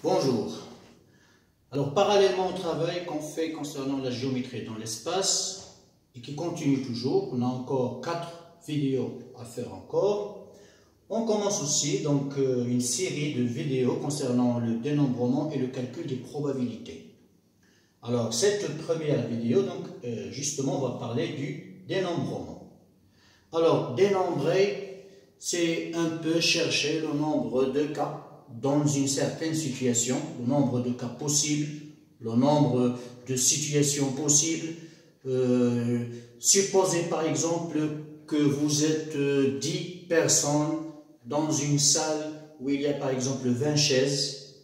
Bonjour. Alors, parallèlement au travail qu'on fait concernant la géométrie dans l'espace et qui continue toujours, on a encore 4 vidéos à faire encore. On commence aussi donc une série de vidéos concernant le dénombrement et le calcul des probabilités. Alors, cette première vidéo, donc justement, on va parler du dénombrement. Alors, dénombrer, c'est un peu chercher le nombre de cas dans une certaine situation, le nombre de cas possibles, le nombre de situations possibles. Supposez par exemple que vous êtes 10 personnes dans une salle où il y a par exemple 20 chaises.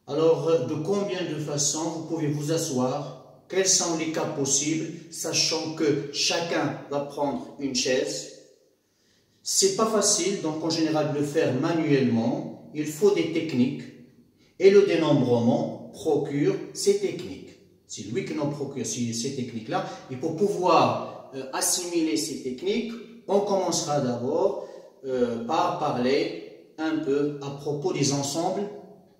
Alors, de combien de façons vous pouvez vous asseoir? Quels sont les cas possibles, sachant que chacun va prendre une chaise? C'est pas facile, donc en général, de le faire manuellement. Il faut des techniques et le dénombrement procure ces techniques. C'est lui qui nous procure ces techniques-là. Et pour pouvoir assimiler ces techniques, on commencera d'abord par parler un peu à propos des ensembles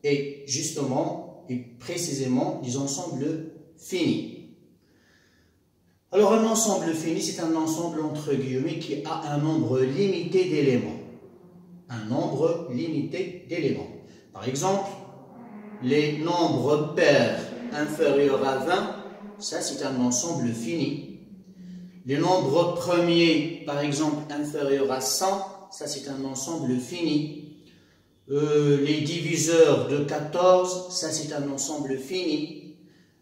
et justement et précisément des ensembles finis. Alors un ensemble fini, c'est un ensemble entre guillemets qui a un nombre limité d'éléments. Un nombre limité d'éléments. Par exemple, les nombres pairs inférieurs à 20, ça c'est un ensemble fini. Les nombres premiers, par exemple, inférieurs à 100, ça c'est un ensemble fini. Les diviseurs de 14, ça c'est un ensemble fini.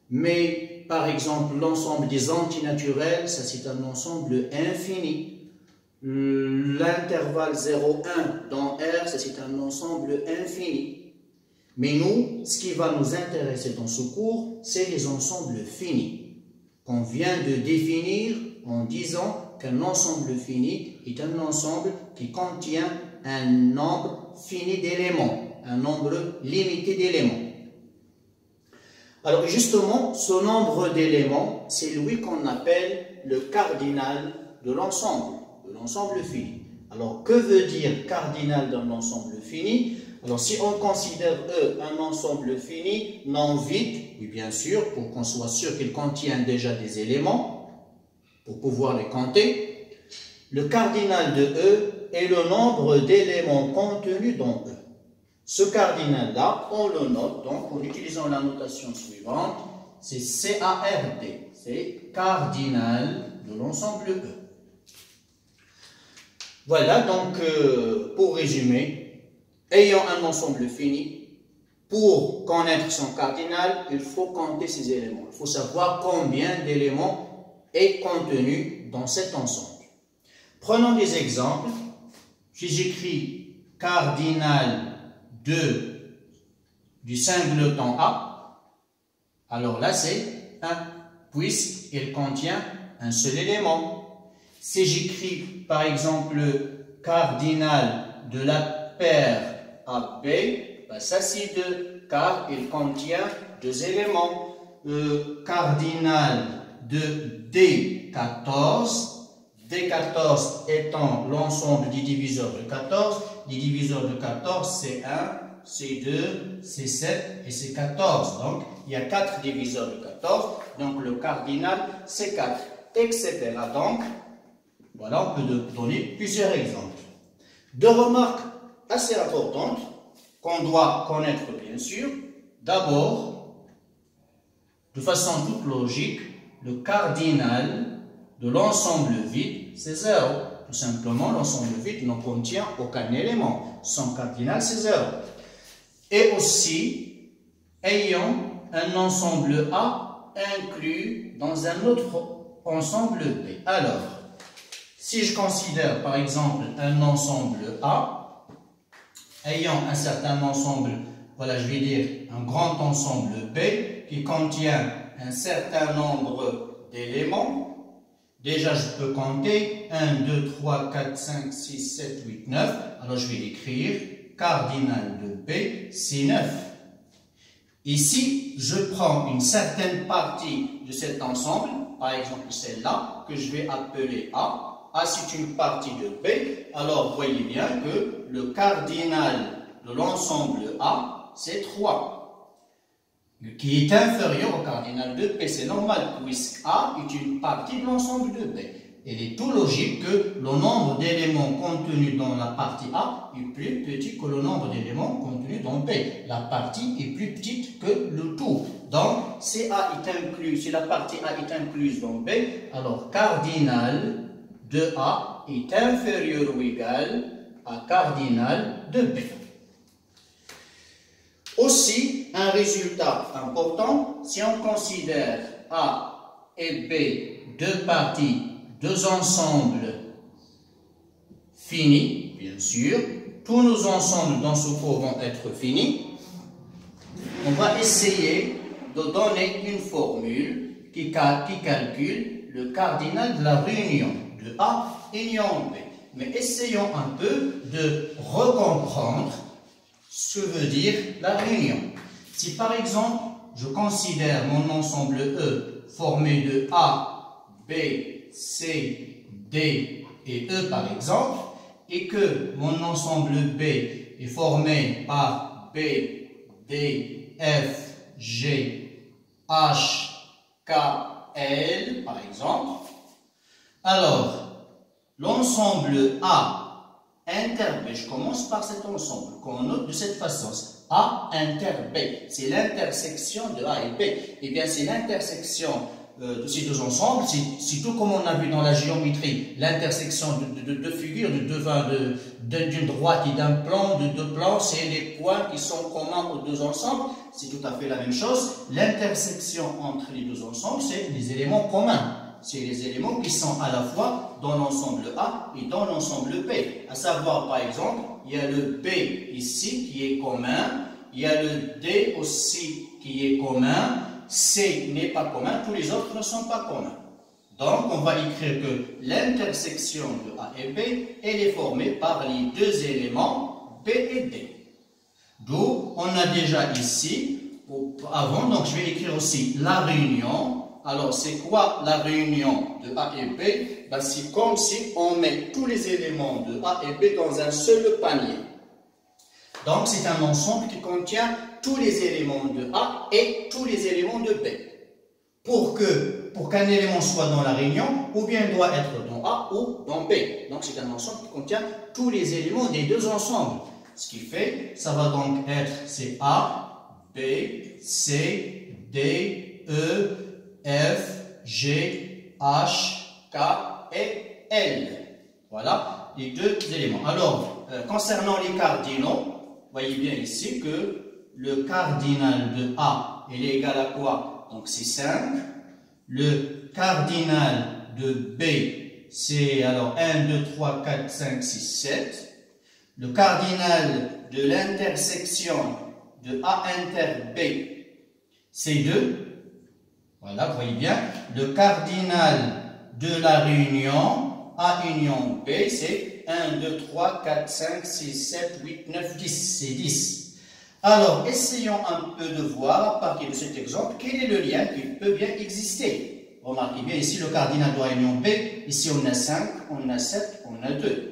Mais, par exemple, l'ensemble des antinaturels, ça c'est un ensemble infini. L'intervalle 0,1 dans R, c'est un ensemble infini. Mais nous, ce qui va nous intéresser dans ce cours, c'est les ensembles finis, qu'on vient de définir en disant qu'un ensemble fini est un ensemble qui contient un nombre fini d'éléments, un nombre limité d'éléments. Alors justement, ce nombre d'éléments, c'est lui qu'on appelle le cardinal de l'ensemble. L'ensemble fini. Alors, que veut dire cardinal d'un ensemble fini? Alors, si on considère un ensemble fini, non vide, oui bien sûr, pour qu'on soit sûr qu'il contient déjà des éléments, pour pouvoir les compter, le cardinal de E est le nombre d'éléments contenus dans E. Ce cardinal-là, on le note donc en utilisant la notation suivante, c'est CARD, c'est cardinal de l'ensemble E. Voilà, donc, pour résumer, ayant un ensemble fini, pour connaître son cardinal, il faut compter ses éléments. Il faut savoir combien d'éléments est contenu dans cet ensemble. Prenons des exemples. Si j'écris cardinal du singleton A, alors là c'est 1, puisqu'il contient un seul élément. Si j'écris par exemple le cardinal de la paire AB, ben ça c'est 2, car il contient 2 éléments. Le cardinal de D14, D14 étant l'ensemble des diviseurs de 14, les diviseurs de 14 c'est 1, c'est 2, c'est 7 et c'est 14. Donc il y a 4 diviseurs de 14, donc le cardinal c'est 4, etc. Donc, voilà, on peut donner plusieurs exemples. 2 remarques assez importantes qu'on doit connaître bien sûr. D'abord, de façon toute logique, le cardinal de l'ensemble vide, c'est 0. Tout simplement, l'ensemble vide ne contient aucun élément. Son cardinal, c'est 0. Et aussi, ayant un ensemble A inclus dans un autre ensemble B. Alors, si je considère par exemple un ensemble A, ayant un certain ensemble, voilà je vais dire un grand ensemble B qui contient un certain nombre d'éléments, déjà je peux compter 1, 2, 3, 4, 5, 6, 7, 8, 9, alors je vais l'écrire, cardinal de B c'est 9. Ici, je prends une certaine partie de cet ensemble, par exemple celle-là, que je vais appeler A. A, c'est une partie de B. Alors, voyez bien que le cardinal de l'ensemble A, c'est 3. qui est inférieur au cardinal de B. C'est normal puisque A est une partie de l'ensemble de B. Il est tout logique que le nombre d'éléments contenus dans la partie A est plus petit que le nombre d'éléments contenus dans B. La partie est plus petite que le tout. Donc, si la partie A est incluse dans B, alors cardinal de A est inférieur ou égal à cardinal de B. Aussi, un résultat important, si on considère A et B deux parties, deux ensembles finis, bien sûr, tous nos ensembles dans ce cours vont être finis, on va essayer de donner une formule qui calcule le cardinal de la réunion de A union B. Mais essayons un peu de recomprendre ce que veut dire la réunion. Si par exemple, je considère mon ensemble E formé de A, B, C, D et E par exemple, et que mon ensemble B est formé par B, D, F, G, H, K, L par exemple, alors l'ensemble A inter B, je commence par cet ensemble qu'on note de cette façon, A inter B, c'est l'intersection de A et B, et bien c'est l'intersection de ces deux ensembles, c'est tout comme on a vu dans la géométrie, l'intersection de deux figures, d'une droite et d'un plan, de deux plans, c'est les points qui sont communs aux deux ensembles, c'est tout à fait la même chose. L'intersection entre les deux ensembles, c'est les éléments communs. C'est les éléments qui sont à la fois dans l'ensemble A et dans l'ensemble B. À savoir, par exemple, il y a le B ici qui est commun, il y a le D aussi qui est commun, C n'est pas commun, tous les autres ne sont pas communs. Donc, on va écrire que l'intersection de A et B, elle est formée par les deux éléments B et D. D'où, on a déjà ici, avant, donc je vais écrire aussi la réunion. Alors, c'est quoi la réunion de A et B? Ben, c'est comme si on met tous les éléments de A et B dans un seul panier. Donc, c'est un ensemble qui contient tous les éléments de A et tous les éléments de B. Pour qu'un élément soit dans la réunion, ou bien il doit être dans A ou dans B. Donc, c'est un ensemble qui contient tous les éléments des deux ensembles. Ce qui fait, ça va donc être, c'est A, B, C, D, E, F, G, H, K et L. Voilà les deux éléments. Alors, concernant les cardinaux, voyez bien ici que le cardinal de A, il est égal à quoi? Donc, c'est 5. Le cardinal de B, c'est alors 1, 2, 3, 4, 5, 6, 7. Le cardinal de l'intersection de A inter B, c'est 2. Voilà, vous voyez bien. Le cardinal de la réunion A union B, c'est 1, 2, 3, 4, 5, 6, 7, 8, 9, 10. C'est 10. Alors, essayons un peu de voir, à partir de cet exemple, quel est le lien qui peut bien exister. Remarquez bien ici le cardinal de A union B. Ici, on a 5, on a 7, on a 2.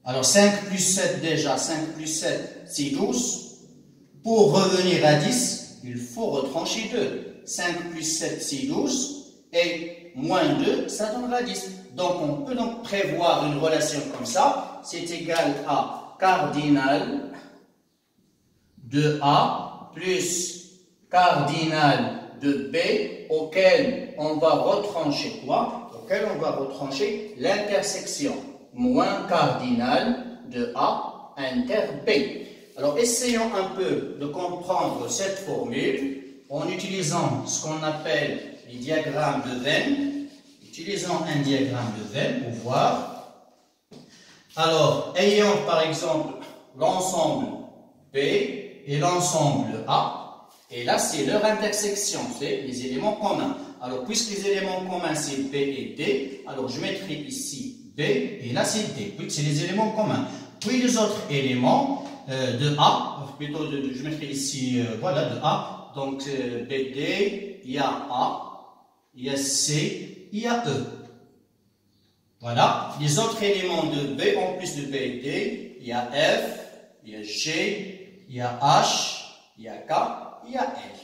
Alors, 5 plus 7 déjà, 5 plus 7, c'est 12. Pour revenir à 10, il faut retrancher 2. 5 plus 7, c'est 12. Et moins 2, ça donnera 10. Donc, on peut donc prévoir une relation comme ça. C'est égal à cardinal de A plus cardinal de B, auquel on va retrancher quoi? Auquel on va retrancher l'intersection. Moins cardinal de A inter B. Alors, essayons un peu de comprendre cette formule en utilisant ce qu'on appelle les diagrammes de Venn. Utilisons un diagramme de Venn pour voir. Alors, ayons par exemple l'ensemble B et l'ensemble A. Et là, c'est leur intersection, c'est les éléments communs. Alors, puisque les éléments communs, c'est B et D, alors je mettrai ici B et là, c'est D. Oui, c'est les éléments communs. Puis les autres éléments de A, plutôt je mettrai ici, voilà, de A. Donc, BD, il y a A, il y a C, il y a E. Voilà. Les autres éléments de B, en plus de B et D, il y a F, il y a G, il y a H, il y a K, il y a L.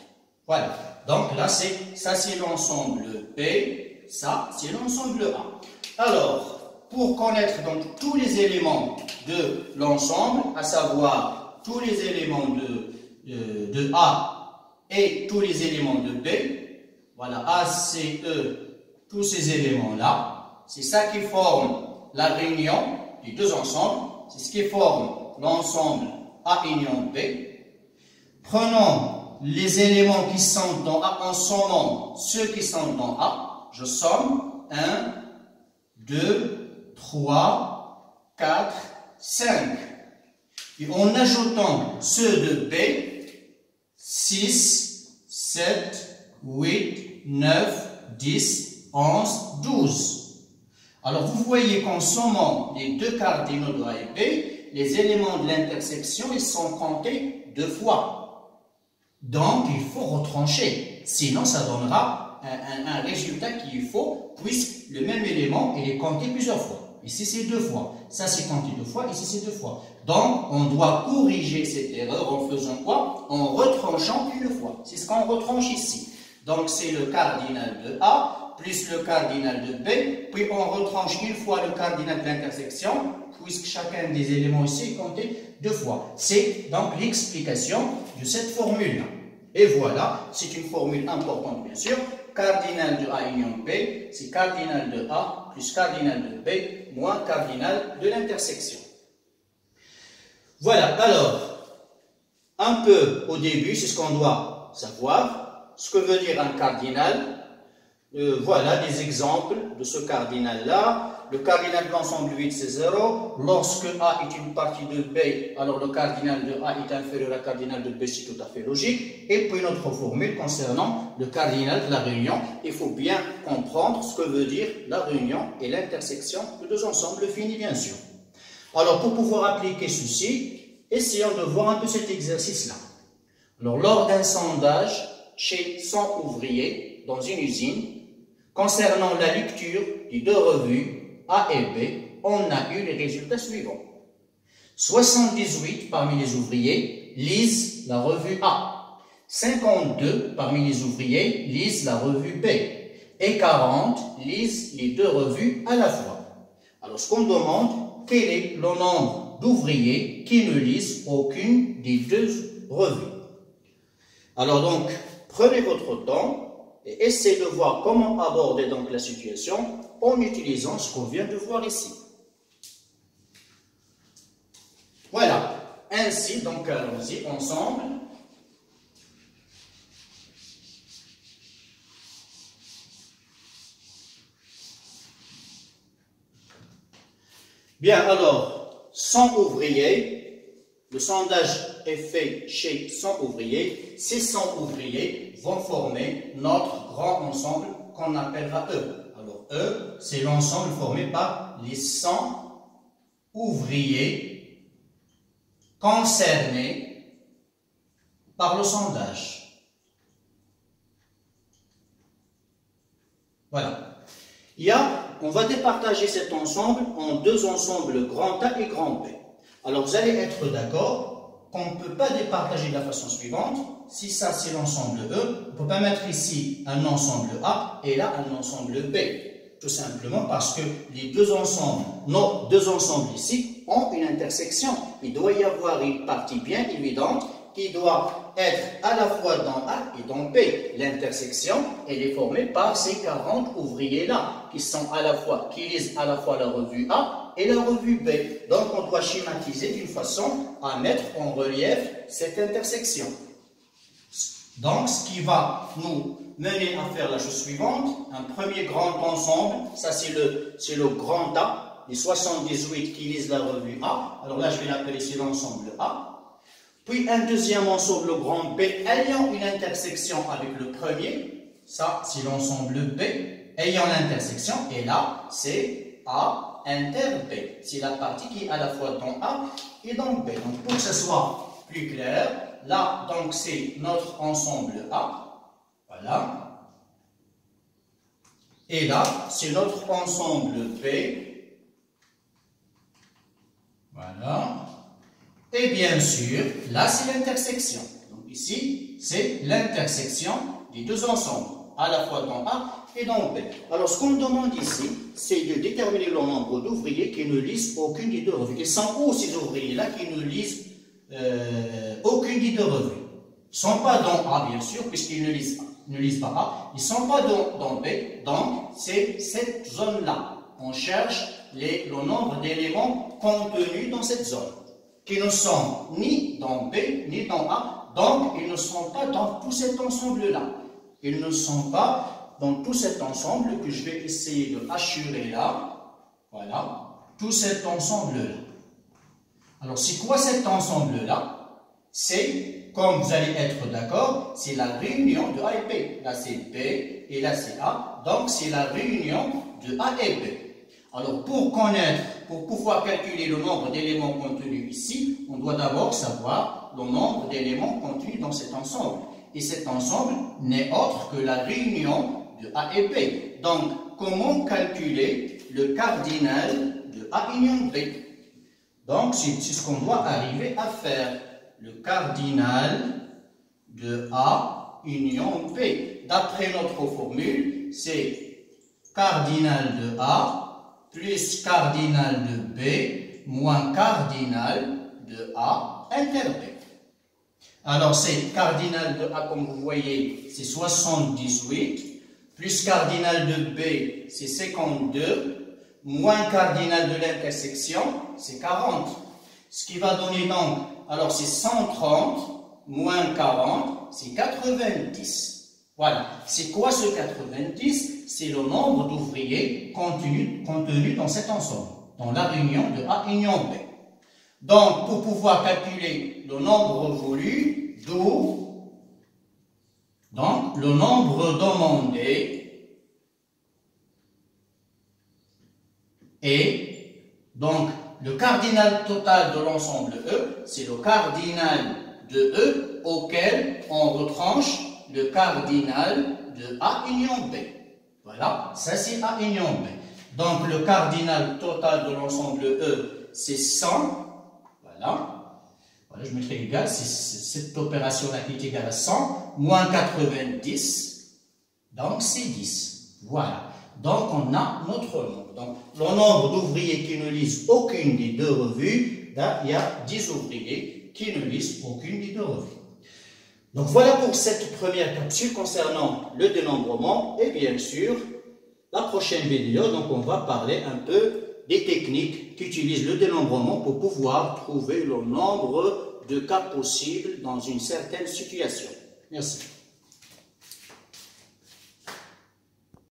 Voilà. Donc là, ça c'est l'ensemble B, ça c'est l'ensemble A. Alors, pour connaître donc tous les éléments de l'ensemble, à savoir tous les éléments de A et tous les éléments de B, voilà, A, C, E, tous ces éléments-là, c'est ça qui forme la réunion des deux ensembles, c'est ce qui forme l'ensemble A union B. Prenons les éléments qui sont dans A en sommant ceux qui sont dans A. Je somme 1, 2, 3, 4, 5. Et en ajoutant ceux de B, 6, 7, 8, 9, 10, 11, 12. Alors vous voyez qu'en sommant les deux cardinaux de A et B, les éléments de l'intersection, ils sont comptés 2 fois. Donc, il faut retrancher. Sinon, ça donnera un résultat qui est faux, puisque le même élément, il est compté plusieurs fois. Ici, c'est 2 fois. Ça, c'est compté 2 fois. Ici, c'est 2 fois. Donc, on doit corriger cette erreur en faisant quoi? En retranchant une fois. C'est ce qu'on retranche ici. Donc, c'est le cardinal de A, plus le cardinal de B, puis on retranche une fois le cardinal de l'intersection, puisque chacun des éléments ici est compté 2 fois. C'est donc l'explication de cette formule-là. Et voilà, c'est une formule importante bien sûr. Cardinal de A union B, c'est cardinal de A plus cardinal de B moins cardinal de l'intersection. Voilà, alors, un peu au début, c'est ce qu'on doit savoir, ce que veut dire un cardinal. Voilà des exemples de ce cardinal-là. Le cardinal de l'ensemble 8, c'est 0. Lorsque A est une partie de B, alors le cardinal de A est inférieur au cardinal de B, c'est tout à fait logique. Et puis notre formule concernant le cardinal de la réunion. Il faut bien comprendre ce que veut dire la réunion et l'intersection de deux ensembles finis, bien sûr. Alors, pour pouvoir appliquer ceci, essayons de voir un peu cet exercice-là. Alors, lors d'un sondage chez 100 ouvriers dans une usine, concernant la lecture des deux revues A et B, on a eu les résultats suivants. 78 parmi les ouvriers lisent la revue A. 52 parmi les ouvriers lisent la revue B. Et 40 lisent les deux revues à la fois. Alors, ce qu'on demande, quel est le nombre d'ouvriers qui ne lisent aucune des deux revues? Alors donc, prenez votre temps et essayez de voir comment aborder donc la situation en utilisant ce qu'on vient de voir ici. Voilà, ainsi, donc allons-y ensemble. Bien, alors, 100 ouvriers, le sondage est fait chez 100 ouvriers. Ces 100 ouvriers vont former notre grand ensemble qu'on appellera E. Alors, E, c'est l'ensemble formé par les 100 ouvriers concernés par le sondage. Voilà. On va départager cet ensemble en deux ensembles grand A et grand B. Alors, vous allez être d'accord qu'on ne peut pas départager de la façon suivante. Si ça, c'est l'ensemble E, on ne peut pas mettre ici un ensemble A et là un ensemble B. Tout simplement parce que les deux ensembles, nos deux ensembles ici, ont une intersection. Il doit y avoir une partie bien évidente qui doit être à la fois dans A et dans B. L'intersection, elle est formée par ces 40 ouvriers-là, qui lisent à la fois la revue A et la revue B. Donc, on doit schématiser d'une façon à mettre en relief cette intersection. Donc, ce qui va nous mener à faire la chose suivante, un premier grand ensemble, ça c'est le grand A, les 78 qui lisent la revue A. Alors là, je vais l'appeler ici l'ensemble A. Puis un deuxième ensemble, le grand B, ayant une intersection avec le premier. Ça, c'est l'ensemble B, ayant l'intersection. Et là, c'est A inter B. C'est la partie qui est à la fois dans A et dans B. Donc, pour que ce soit plus clair, là, donc, c'est notre ensemble A. Voilà. Et là, c'est notre ensemble B. Voilà. Et bien sûr, là, c'est l'intersection. Donc ici, c'est l'intersection des deux ensembles, à la fois dans A et dans B. Alors, ce qu'on demande ici, c'est de déterminer le nombre d'ouvriers qui ne lisent aucune des deux revues. Ils sont où ces ouvriers-là qui ne lisent aucune des deux revues? Ils ne sont pas dans A, bien sûr, puisqu'ils ne lisent pas A. Ils ne sont pas dans B, donc c'est cette zone-là. On cherche le nombre d'éléments contenus dans cette zone, qui ne sont ni dans B, ni dans A, donc ils ne sont pas dans tout cet ensemble-là. Ils ne sont pas dans tout cet ensemble que je vais essayer de hachurer là. Voilà, tout cet ensemble-là. Alors, c'est quoi cet ensemble-là? C'est, comme vous allez être d'accord, c'est la réunion de A et B. Là, c'est B et là, c'est A. Donc, c'est la réunion de A et B. Alors, pour pouvoir calculer le nombre d'éléments contenus ici, on doit d'abord savoir le nombre d'éléments contenus dans cet ensemble. Et cet ensemble n'est autre que la réunion de A et B. Donc, comment calculer le cardinal de A union B? Donc, c'est ce qu'on doit arriver à faire. Le cardinal de A union B. D'après notre formule, c'est cardinal de A plus cardinal de B moins cardinal de A inter B. Alors, c'est cardinal de A, comme vous voyez, c'est 78, plus cardinal de B, c'est 52, moins cardinal de l'intersection, c'est 40. Ce qui va donner donc, alors c'est 130, moins 40, c'est 90. Voilà. C'est quoi ce 90? C'est le nombre d'ouvriers contenus dans cet ensemble, dans la réunion de A union B. Donc, pour pouvoir calculer le nombre voulu, d'où donc le nombre demandé et donc le cardinal total de l'ensemble E, c'est le cardinal de E auquel on retranche le cardinal de A union B. Voilà, ça c'est A union B. Donc le cardinal total de l'ensemble E, c'est 100. Voilà, je mettrai égal, c'est cette opération-là qui est égale à 100, moins 90, donc c'est 10. Voilà, donc on a notre nombre. Donc le nombre d'ouvriers qui ne lisent aucune des deux revues, là, il y a 10 ouvriers qui ne lisent aucune des deux revues. Donc voilà pour cette première capsule concernant le dénombrement et bien sûr, la prochaine vidéo, donc on va parler un peu des techniques qui utilisent le dénombrement pour pouvoir trouver le nombre de cas possibles dans une certaine situation. Merci.